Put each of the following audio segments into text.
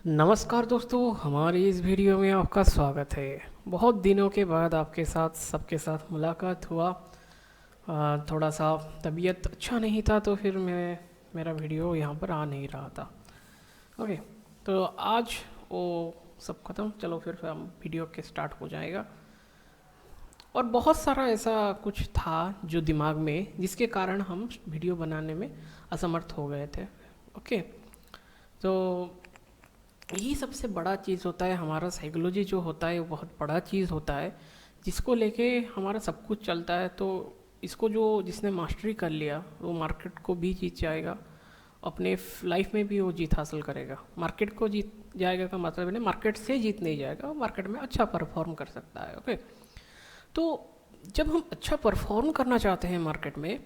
नमस्कार दोस्तों, हमारी इस वीडियो में आपका स्वागत है। बहुत दिनों के बाद आपके साथ सबके साथ मुलाकात हुआ। थोड़ा सा तबीयत अच्छा नहीं था तो फिर मेरा वीडियो यहाँ पर आ नहीं रहा था। ओके, तो आज वो सब ख़त्म। चलो फिर हम वीडियो के स्टार्ट हो जाएगा। और बहुत सारा ऐसा कुछ था जो दिमाग में, जिसके कारण हम वीडियो बनाने में असमर्थ हो गए थे। ओके, तो यही सबसे बड़ा चीज़ होता है। हमारा साइकोलॉजी जो होता है वो बहुत बड़ा चीज़ होता है, जिसको लेके हमारा सब कुछ चलता है। तो इसको जिसने मास्टरी कर लिया वो मार्केट को भी जीत जाएगा, अपने लाइफ में भी वो जीत हासिल करेगा। मार्केट को जीत जाएगा का मतलब नहीं मार्केट से जीत नहीं जाएगा, मार्केट में अच्छा परफॉर्म कर सकता है। ओके, तो जब हम अच्छा परफॉर्म करना चाहते हैं मार्केट में,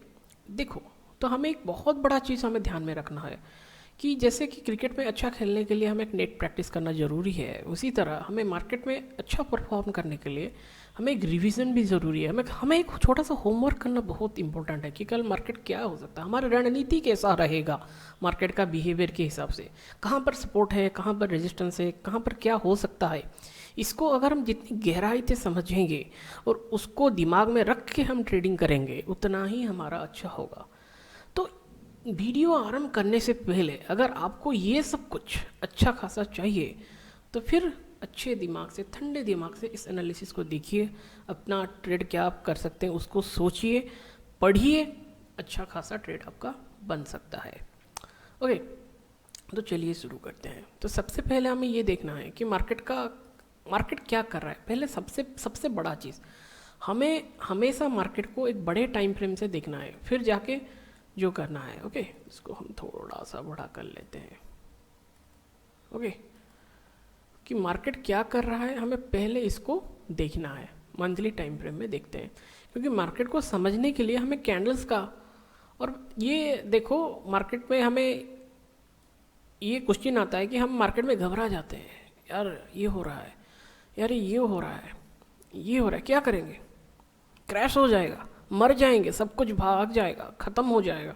देखो, तो हमें एक बहुत बड़ा चीज़ हमें ध्यान में रखना है कि जैसे कि क्रिकेट में अच्छा खेलने के लिए हमें एक नेट प्रैक्टिस करना ज़रूरी है, उसी तरह हमें मार्केट में अच्छा परफॉर्म करने के लिए हमें एक रिवीजन भी ज़रूरी है। हमें एक छोटा सा होमवर्क करना बहुत इंपॉर्टेंट है कि कल मार्केट क्या हो सकता है, हमारी रणनीति कैसा रहेगा मार्केट का बिहेवियर के हिसाब से, कहाँ पर सपोर्ट है, कहाँ पर रेजिस्टेंस है, कहाँ पर क्या हो सकता है। इसको अगर हम जितनी गहराई से समझेंगे और उसको दिमाग में रख के हम ट्रेडिंग करेंगे, उतना ही हमारा अच्छा होगा। तो वीडियो आरंभ करने से पहले अगर आपको ये सब कुछ अच्छा खासा चाहिए तो फिर अच्छे दिमाग से, ठंडे दिमाग से इस एनालिसिस को देखिए, अपना ट्रेड क्या आप कर सकते हैं उसको सोचिए, पढ़िए, अच्छा खासा ट्रेड आपका बन सकता है। ओके, तो चलिए शुरू करते हैं। तो सबसे पहले हमें ये देखना है कि मार्केट क्या कर रहा है। पहले सबसे सबसे बड़ा चीज़, हमें हमेशा मार्केट को एक बड़े टाइम फ्रेम से देखना है, फिर जाके जो करना है। ओके, इसको हम थोड़ा सा बड़ा कर लेते हैं। ओके, कि मार्केट क्या कर रहा है हमें पहले इसको देखना है, मंथली टाइम फ्रेम में देखते हैं, क्योंकि मार्केट को समझने के लिए हमें कैंडल्स का, और ये देखो मार्केट में हमें ये क्वेश्चन आता है कि हम मार्केट में घबरा जाते हैं, यार ये हो रहा है, यार ये हो रहा है, ये हो रहा है, क्या करेंगे, क्रैश हो जाएगा, मर जाएंगे, सब कुछ भाग जाएगा, ख़त्म हो जाएगा।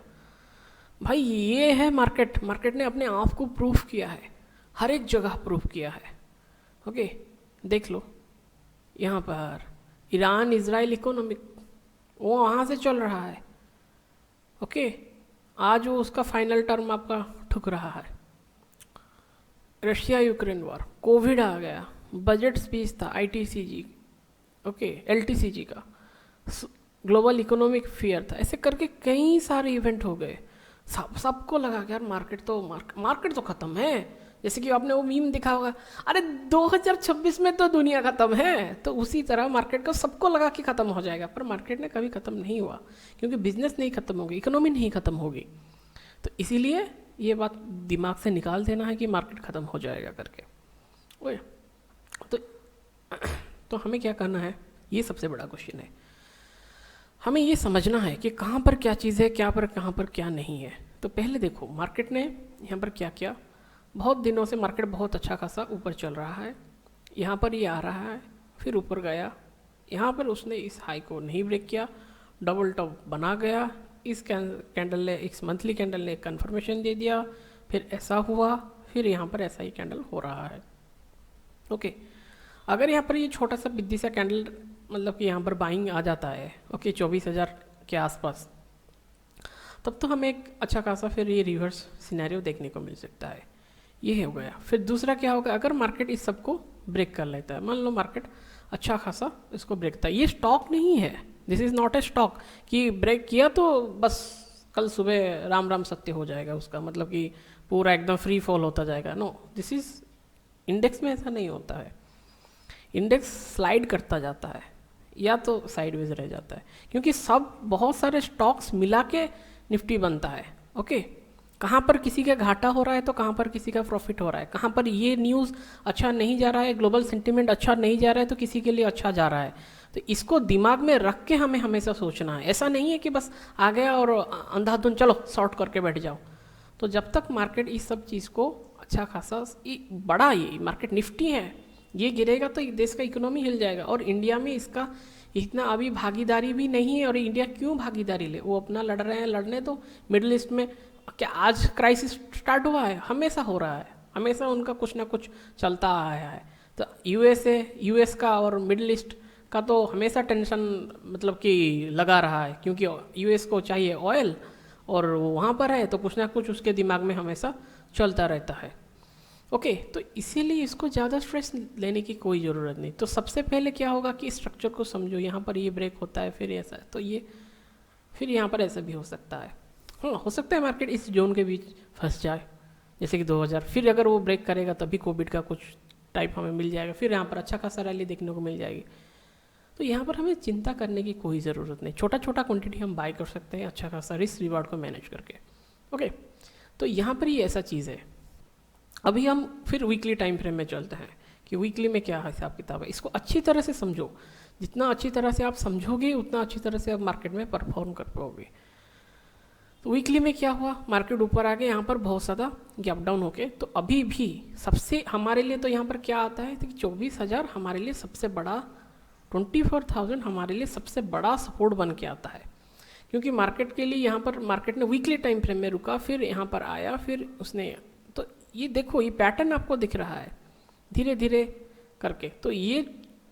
भाई ये है मार्केट। मार्केट ने अपने आप को प्रूफ किया है, हर एक जगह प्रूफ किया है। ओके, देख लो यहाँ पर ईरान इजराइल इकोनॉमिक, वो वहाँ से चल रहा है। ओके, आज वो उसका फाइनल टर्म आपका ठुक रहा है। रशिया यूक्रेन वॉर, कोविड आ गया, बजट स्पीच था आईटीसीजी, ओके एलटीसीजी का, ग्लोबल इकोनॉमिक फेयर था, ऐसे करके कई सारे इवेंट हो गए। सबको लगा कि यार मार्केट तो खत्म है। जैसे कि आपने वो मीम दिखा होगा, अरे 2026 में तो दुनिया खत्म है। तो उसी तरह मार्केट को सबको लगा कि खत्म हो जाएगा, पर मार्केट ने कभी खत्म नहीं हुआ, क्योंकि बिजनेस नहीं खत्म होगी, इकोनॉमी नहीं खत्म होगी। तो इसीलिए ये बात दिमाग से निकाल देना है कि मार्केट खत्म हो जाएगा करके। ओए, तो तो हमें क्या करना है, ये सबसे बड़ा क्वेश्चन है। हमें ये समझना है कि कहाँ पर क्या चीज़ है, कहाँ पर क्या नहीं है। तो पहले देखो मार्केट ने यहाँ पर क्या किया। बहुत दिनों से मार्केट बहुत अच्छा खासा ऊपर चल रहा है, यहाँ पर ये आ रहा है, फिर ऊपर गया, यहाँ पर उसने इस हाई को नहीं ब्रेक किया, डबल टॉप बना गया। इस कैंडल ने, इस मंथली कैंडल ने कंफर्मेशन दे दिया, फिर ऐसा हुआ, फिर यहाँ पर ऐसा ही कैंडल हो रहा है। ओके, अगर यहाँ पर ये छोटा सा बिद्दी सा कैंडल, मतलब कि यहाँ पर बाइंग आ जाता है, ओके 24,000 के आसपास, तब तो हमें एक अच्छा खासा फिर ये रिवर्स सिनेरियो देखने को मिल सकता है। ये हो गया। फिर दूसरा क्या होगा, अगर मार्केट इस सब को ब्रेक कर लेता है, मान लो मार्केट अच्छा खासा इसको ब्रेक था, ये स्टॉक नहीं है, this is not a stock कि ब्रेक किया तो बस कल सुबह राम राम सत्य हो जाएगा उसका, मतलब कि पूरा एकदम फ्री फॉल होता जाएगा। नो, दिस इज़, इंडेक्स में ऐसा नहीं होता है। इंडेक्स स्लाइड करता जाता है या तो साइडवेज रह जाता है, क्योंकि सब बहुत सारे स्टॉक्स मिला के निफ्टी बनता है। ओके, कहाँ पर किसी का घाटा हो रहा है तो कहाँ पर किसी का प्रॉफिट हो रहा है, कहाँ पर ये न्यूज़ अच्छा नहीं जा रहा है, ग्लोबल सेंटिमेंट अच्छा नहीं जा रहा है तो किसी के लिए अच्छा जा रहा है। तो इसको दिमाग में रख के हमें हमेशा सोचना है। ऐसा नहीं है कि बस आ गया और अंधाधुन चलो शॉर्ट करके बैठ जाओ। तो जब तक मार्केट इस सब चीज़ को अच्छा खासा, बड़ा ये मार्केट निफ्टी है, ये गिरेगा तो देश का इकोनॉमी हिल जाएगा। और इंडिया में इसका इतना अभी भागीदारी भी नहीं है, और इंडिया क्यों भागीदारी ले, वो अपना लड़ रहे हैं, लड़ने तो मिडिल ईस्ट में क्या आज क्राइसिस स्टार्ट हुआ है, हमेशा हो रहा है। हमेशा उनका कुछ ना कुछ चलता आया है। तो यूएस का और मिडिल ईस्ट का तो हमेशा टेंशन मतलब कि लगा रहा है, क्योंकि यूएस को चाहिए ऑयल और वहाँ पर है तो कुछ ना कुछ उसके दिमाग में हमेशा चलता रहता है। ओके, तो इसीलिए इसको ज़्यादा स्ट्रेस लेने की कोई ज़रूरत नहीं। तो सबसे पहले क्या होगा कि स्ट्रक्चर को समझो, यहाँ पर ये ब्रेक होता है फिर ऐसा, तो ये फिर यहाँ पर ऐसा भी हो सकता है। हाँ, हो सकता है मार्केट इस जोन के बीच फंस जाए, जैसे कि 2000, फिर अगर वो ब्रेक करेगा तभी कोविड का कुछ टाइप हमें मिल जाएगा, फिर यहाँ पर अच्छा खासा रैली देखने को मिल जाएगी। तो यहाँ पर हमें चिंता करने की कोई ज़रूरत नहीं, छोटा छोटा क्वांटिटी हम बाय कर सकते हैं अच्छा खासा रिस्क रिवार्ड को मैनेज करके। ओके, तो यहाँ पर ये ऐसा चीज़ है। अभी हम फिर वीकली टाइम फ्रेम में चलते हैं कि वीकली में क्या हिसाब किताब है। इसको अच्छी तरह से समझो, जितना अच्छी तरह से आप समझोगे उतना अच्छी तरह से आप मार्केट में परफॉर्म कर पाओगे। तो वीकली में क्या हुआ, मार्केट ऊपर आ गया, यहाँ पर बहुत ज़्यादा गैप डाउन हो गए। तो अभी भी सबसे हमारे लिए तो यहाँ पर क्या आता है कि 24,000 हमारे लिए सबसे बड़ा, 24,000 हमारे लिए सबसे बड़ा सपोर्ट बन के आता है, क्योंकि मार्केट के लिए यहाँ पर मार्केट ने वीकली टाइम फ्रेम में रुका, फिर यहाँ पर आया, फिर उसने, तो ये देखो ये पैटर्न आपको दिख रहा है धीरे धीरे करके। तो ये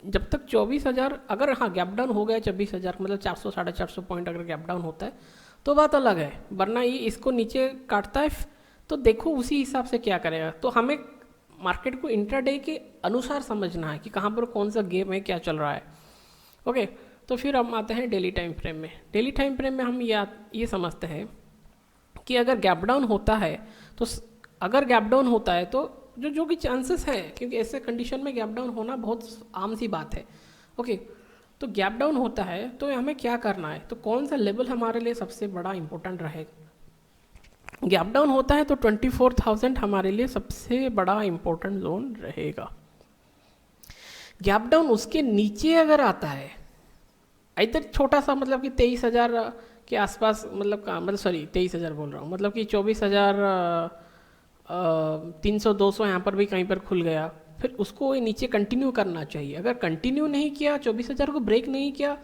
जब तक 24,000 अगर हाँ गैप डाउन हो गया 24,000 मतलब 400 450 पॉइंट अगर गैप डाउन होता है तो बात अलग है, वरना ये इसको नीचे काटता है तो देखो उसी हिसाब से क्या करेगा। तो हमें मार्केट को इंट्राडे के अनुसार समझना है कि कहाँ पर कौन सा गेम है, क्या चल रहा है। ओके, तो फिर हम आते हैं डेली टाइम फ्रेम में। डेली टाइम फ्रेम में हम ये समझते हैं कि अगर गैप डाउन होता है तो अगर गैप डाउन होता है तो जो भी चांसेस है, क्योंकि ऐसे कंडीशन में गैप डाउन होना बहुत आम सी बात है। ओके, तो गैप डाउन होता है तो हमें क्या करना है, तो कौन सा लेवल हमारे लिए सबसे बड़ा इंपॉर्टेंट रहेगा। गैप डाउन होता है तो 24,000 हमारे लिए सबसे बड़ा इंपॉर्टेंट जोन रहेगा। गैप डाउन उसके नीचे अगर आता है इधर छोटा सा, मतलब कि 23,000 के आसपास, मतलब सॉरी 23,000 बोल रहा हूँ, मतलब कि 24,300 200 यहाँ पर भी कहीं पर खुल गया, फिर उसको नीचे कंटिन्यू करना चाहिए। अगर कंटिन्यू नहीं किया, 24,000 को ब्रेक नहीं किया,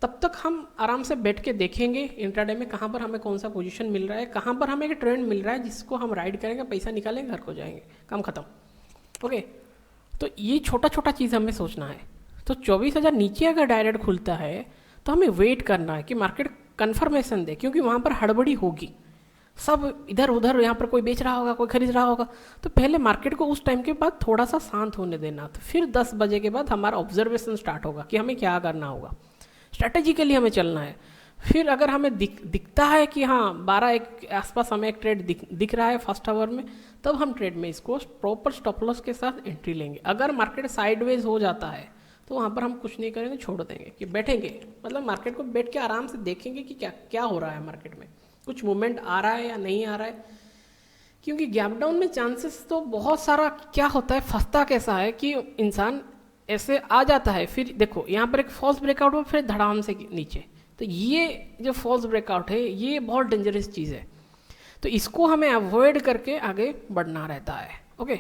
तब तक हम आराम से बैठ के देखेंगे इंट्राडे में कहाँ पर हमें कौन सा पोजीशन मिल रहा है, कहाँ पर हमें एक ट्रेंड मिल रहा है जिसको हम राइड करेंगे, पैसा निकालेंगे, घर को जाएंगे, काम खत्म। ओके, तो ये छोटा छोटा चीज़ हमें सोचना है। तो 24,000 नीचे अगर डायरेक्ट खुलता है तो हमें वेट करना है कि मार्केट कन्फर्मेशन दे, क्योंकि वहाँ पर हड़बड़ी होगी, सब इधर उधर, यहाँ पर कोई बेच रहा होगा, कोई खरीद रहा होगा। तो पहले मार्केट को उस टाइम के बाद थोड़ा सा शांत होने देना, तो फिर 10 बजे के बाद हमारा ऑब्जर्वेशन स्टार्ट होगा कि हमें क्या करना होगा, स्ट्रैटेजिकली हमें चलना है। फिर अगर हमें दिखता है कि हाँ 12 के आसपास हमें एक ट्रेड दिख रहा है फर्स्ट आवर में, तब हम ट्रेड में इसको प्रॉपर स्टॉप लॉस के साथ एंट्री लेंगे। अगर मार्केट साइडवेज हो जाता है तो वहाँ पर हम कुछ नहीं करेंगे, छोड़ देंगे कि बैठेंगे, मतलब मार्केट को बैठ के आराम से देखेंगे कि क्या क्या हो रहा है मार्केट में, कुछ मूवमेंट आ रहा है या नहीं आ रहा है। क्योंकि गैप डाउन में चांसेस तो बहुत सारा क्या होता है, फंसता कैसा है कि इंसान ऐसे आ जाता है, फिर देखो यहाँ पर एक फॉल्स ब्रेकआउट हो, फिर धड़ाम से नीचे। तो ये जो फॉल्स ब्रेकआउट है ये बहुत डेंजरस चीज़ है, तो इसको हमें अवॉइड करके आगे बढ़ना रहता है। ओके,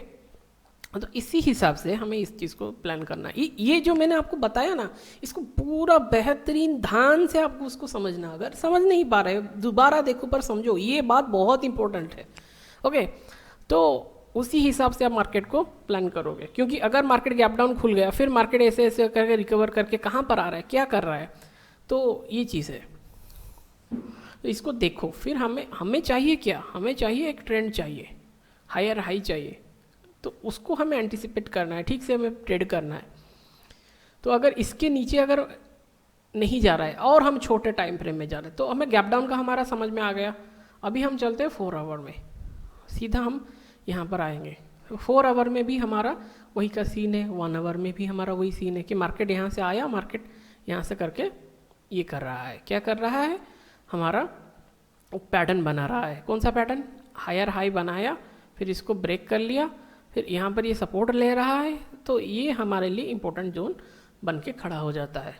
तो इसी हिसाब से हमें इस चीज़ को प्लान करना है। ये जो मैंने आपको बताया ना, इसको पूरा बेहतरीन ध्यान से आपको उसको समझना। अगर समझ नहीं पा रहे दोबारा देखो पर समझो, ये बात बहुत इंपॉर्टेंट है। ओके, तो उसी हिसाब से आप मार्केट को प्लान करोगे, क्योंकि अगर मार्केट गैप डाउन खुल गया, फिर मार्केट ऐसे ऐसे करके रिकवर करके कहाँ पर आ रहा है, क्या कर रहा है, तो ये चीज़ है। तो इसको देखो, फिर हमें चाहिए क्या, हमें चाहिए एक ट्रेंड चाहिए, हायर हाई चाहिए, तो उसको हमें एंटिसिपेट करना है, ठीक से हमें ट्रेड करना है। तो अगर इसके नीचे अगर नहीं जा रहा है और हम छोटे टाइम फ्रेम में जा रहे हैं, तो हमें गैप डाउन का हमारा समझ में आ गया। अभी हम चलते हैं 4 आवर में, सीधा हम यहाँ पर आएंगे। 4 आवर में भी हमारा वही का सीन है, 1 आवर में भी हमारा वही सीन है कि मार्केट यहाँ से आया, मार्केट यहाँ से करके ये कर रहा है, क्या कर रहा है, हमारा पैटर्न बना रहा है। कौन सा पैटर्न, हायर हाई बनाया, फिर इसको ब्रेक कर लिया, फिर यहाँ पर ये सपोर्ट ले रहा है, तो ये हमारे लिए इम्पोर्टेंट जोन बन के खड़ा हो जाता है।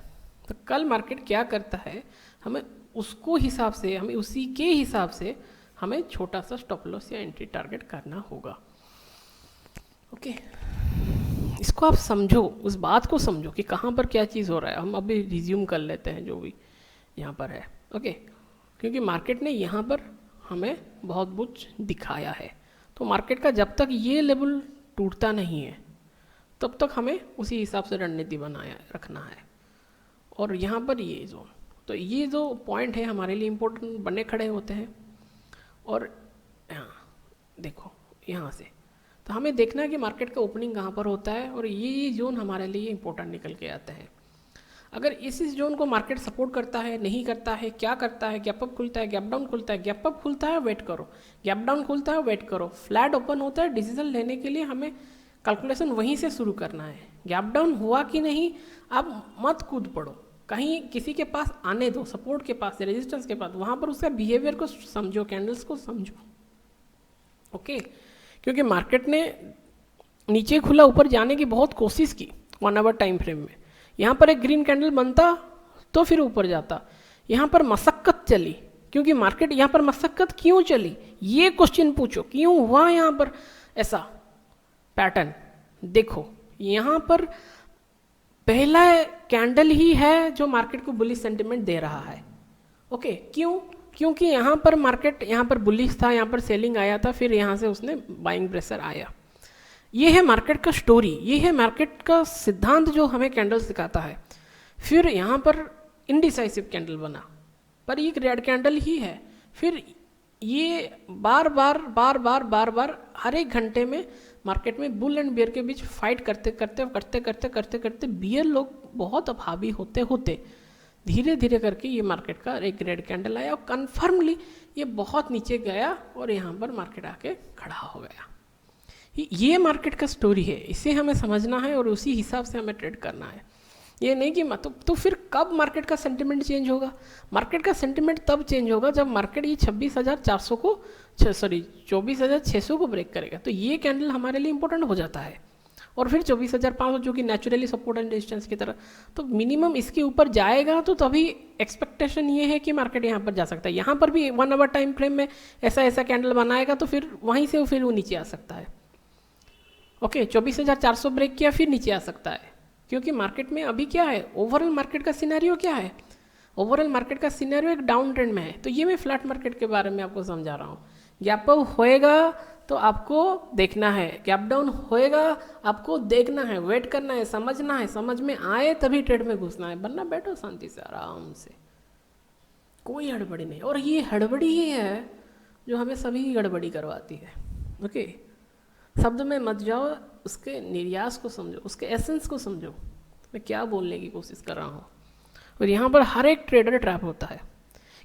तो कल मार्केट क्या करता है, हमें उसको हिसाब से, हमें उसी के हिसाब से हमें छोटा सा स्टॉप लॉस या एंट्री टारगेट करना होगा। ओके, इसको आप समझो, उस बात को समझो कि कहाँ पर क्या चीज़ हो रहा है। हम अभी रिज्यूम कर लेते हैं जो भी यहाँ पर है। ओके, क्योंकि मार्केट ने यहाँ पर हमें बहुत कुछ दिखाया है, तो मार्केट का जब तक ये लेवल टूटता नहीं है तब तक हमें उसी हिसाब से रणनीति बनाया रखना है। और यहाँ पर ये जोन, तो ये जो पॉइंट है हमारे लिए इम्पोर्टेंट बने खड़े होते हैं। और यहाँ देखो, यहाँ से तो हमें देखना है कि मार्केट का ओपनिंग कहाँ पर होता है, और ये जोन हमारे लिए इम्पोर्टेंट निकल के आते हैं। अगर इस जोन को मार्केट सपोर्ट करता है, नहीं करता है, क्या करता है, गैप अप खुलता है, गैप डाउन खुलता है, गैप अप खुलता है, वेट करो, गैप डाउन खुलता है, वेट करो, फ्लैट ओपन होता है, डिसीजन लेने के लिए हमें कैलकुलेशन वहीं से शुरू करना है। गैप डाउन हुआ कि नहीं, आप मत कूद पड़ो, कहीं किसी के पास आने दो, सपोर्ट के पास, रेजिस्टेंस के पास, वहाँ पर उसका बिहेवियर को समझो, कैंडल्स को समझो। ओके, क्योंकि मार्केट ने नीचे खुला ऊपर जाने की बहुत कोशिश की 1 आवर टाइम फ्रेम में। यहाँ पर एक ग्रीन कैंडल बनता तो फिर ऊपर जाता, यहाँ पर मशक्कत चली, क्योंकि मार्केट यहाँ पर मशक्कत क्यों चली, ये क्वेश्चन पूछो, क्यों हुआ यहाँ पर ऐसा पैटर्न। देखो यहाँ पर पहला कैंडल ही है जो मार्केट को बुलिश सेंटिमेंट दे रहा है। ओके, क्यों? क्योंकि यहाँ पर मार्केट यहाँ पर बुलिश था, यहाँ पर सेलिंग आया था, फिर यहाँ से उसने बाइंग प्रेशर आया। ये है मार्केट का स्टोरी, ये है मार्केट का सिद्धांत जो हमें कैंडल सिखाता है। फिर यहाँ पर इनडिसाइसिव कैंडल बना, पर ये रेड कैंडल ही है। फिर ये बार बार हर एक घंटे में मार्केट में बुल एंड बियर के बीच फाइट करते बियर लोग बहुत अभावी होते होते धीरे धीरे करके ये मार्केट का एक रेड कैंडल आया, और कन्फर्मली ये बहुत नीचे गया और यहाँ पर मार्केट आके खड़ा हो गया। ये मार्केट का स्टोरी है, इसे हमें समझना है और उसी हिसाब से हमें ट्रेड करना है। ये नहीं कि तो फिर कब मार्केट का सेंटिमेंट चेंज होगा? मार्केट का सेंटिमेंट तब चेंज होगा जब मार्केट ये 26,400 को 24,600 को ब्रेक करेगा, तो ये कैंडल हमारे लिए इंपॉर्टेंट हो जाता है। और फिर 24,500 जो कि नेचुरली सपोर्ट एंड रेजिस्टेंस की तरह, तो मिनिमम इसके ऊपर जाएगा तो तभी एक्सपेक्टेशन ये है कि मार्केट यहाँ पर जा सकता है। यहाँ पर भी 1 आवर टाइम फ्रेम में ऐसा कैंडल बनाएगा तो फिर वहीं से फिर वो नीचे आ सकता है। ओके, 24,400 ब्रेक किया फिर नीचे आ सकता है, क्योंकि मार्केट में अभी क्या है, ओवरऑल मार्केट का सिनेरियो क्या है? ओवरऑल मार्केट का सिनेरियो एक डाउन ट्रेंड में है। तो ये मैं फ्लैट मार्केट के बारे में आपको समझा रहा हूँ। गैप अप होएगा तो आपको देखना है, गैप डाउन होएगा आपको देखना है, वेट करना है, समझना है, समझ में आए तभी ट्रेड में घुसना है, वरना बैठो शांति से आराम से, कोई हड़बड़ी नहीं। और ये हड़बड़ी ही है जो हमें सभी गड़बड़ी करवाती है। ओके, शब्द में मत जाओ, उसके निर्यास को समझो, उसके एसेंस को समझो, मैं क्या बोलने की कोशिश कर रहा हूँ। और यहाँ पर हर एक ट्रेडर ट्रैप होता है,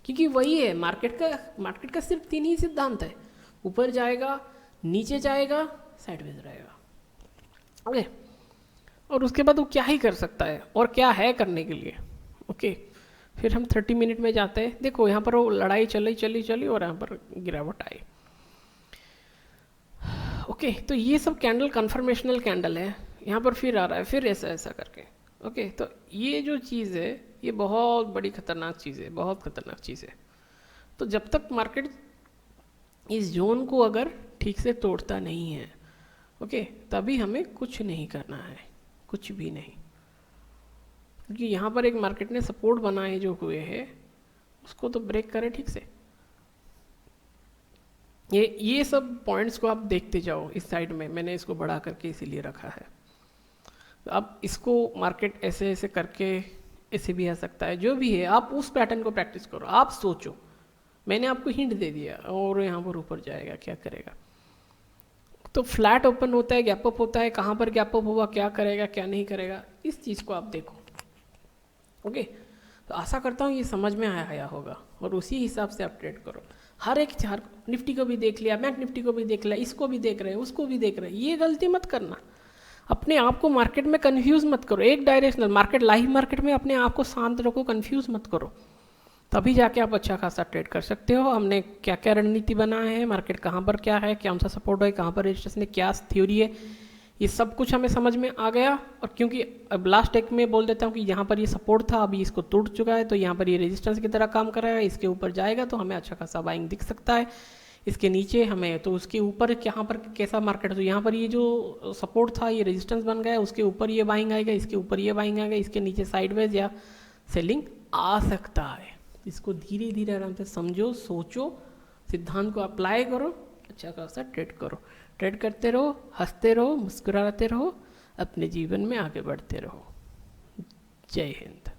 क्योंकि वही है मार्केट का सिर्फ 3 ही सिद्धांत है, ऊपर जाएगा, नीचे जाएगा, साइडवेज रहेगा। ओके, और उसके बाद वो क्या ही कर सकता है और क्या है करने के लिए। ओके, फिर हम 30 मिनट में जाते हैं। देखो यहाँ पर वो लड़ाई चली और यहाँ पर गिरावट आई। ओके, तो ये सब कैंडल कन्फर्मेशनल कैंडल है, यहाँ पर फिर आ रहा है, फिर ऐसा करके। ओके, तो ये जो चीज़ है ये बहुत बड़ी खतरनाक चीज़ है, बहुत खतरनाक चीज़ है। तो जब तक मार्केट इस जोन को अगर ठीक से तोड़ता नहीं है, ओके, तभी हमें कुछ नहीं करना है, कुछ भी नहीं। क्योंकि यहाँ पर एक मार्केट ने सपोर्ट बनाए जो हुए हैं उसको तो ब्रेक करें ठीक से। ये सब पॉइंट्स को आप देखते जाओ। इस साइड में मैंने इसको बढ़ा करके इसीलिए रखा है। तो अब इसको मार्केट ऐसे करके ऐसे भी आ सकता है, जो भी है आप उस पैटर्न को प्रैक्टिस करो, आप सोचो। मैंने आपको हिंट दे दिया और यहाँ पर ऊपर जाएगा, क्या करेगा। तो फ्लैट ओपन होता है, गैप अप होता है, कहाँ पर गैप अप हुआ, क्या करेगा, क्या नहीं करेगा, इस चीज़ को आप देखो। ओके, तो आशा करता हूँ ये समझ में आया होगा और उसी हिसाब से आप ट्रेड करो। हर एक चार निफ्टी को भी देख लिया, बैंक निफ्टी को भी देख लिया, इसको भी देख रहे हैं, उसको भी देख रहे हैं, ये गलती मत करना। अपने आप को मार्केट में कंफ्यूज मत करो। एक डायरेक्शनल मार्केट, लाइव मार्केट में अपने आप को शांत रखो, कंफ्यूज मत करो, तभी जाके आप अच्छा खासा ट्रेड कर सकते हो। हमने क्या क्या रणनीति बनाए हैं, मार्केट कहाँ पर क्या है, कौन सा सपोर्ट है, कहाँ पर रेजिस्टेंस है, क्या थ्योरी है, ये सब कुछ हमें समझ में आ गया। और क्योंकि अब लास्ट एक में बोल देता हूँ कि यहाँ पर ये सपोर्ट था, अभी इसको टूट चुका है, तो यहाँ पर ये रेजिस्टेंस की तरह काम कर रहा है, इसके ऊपर जाएगा तो हमें अच्छा खासा बाइंग दिख सकता है। इसके नीचे हमें तो उसके ऊपर यहाँ पर कैसा मार्केट है, तो यहाँ पर ये जो सपोर्ट था ये रेजिस्टेंस बन गया है, उसके ऊपर ये बाइंग आएगा, इसके ऊपर ये बाइंग आएगा, इसके नीचे साइडवेज या सेलिंग आ सकता है। इसको धीरे धीरे आराम से समझो, सोचो, सिद्धांत को अप्लाई करो, अच्छा खासा ट्रेड करो, ट्रेड करते रहो, हंसते रहो, मुस्कुराते रहो, अपने जीवन में आगे बढ़ते रहो। जय हिंद।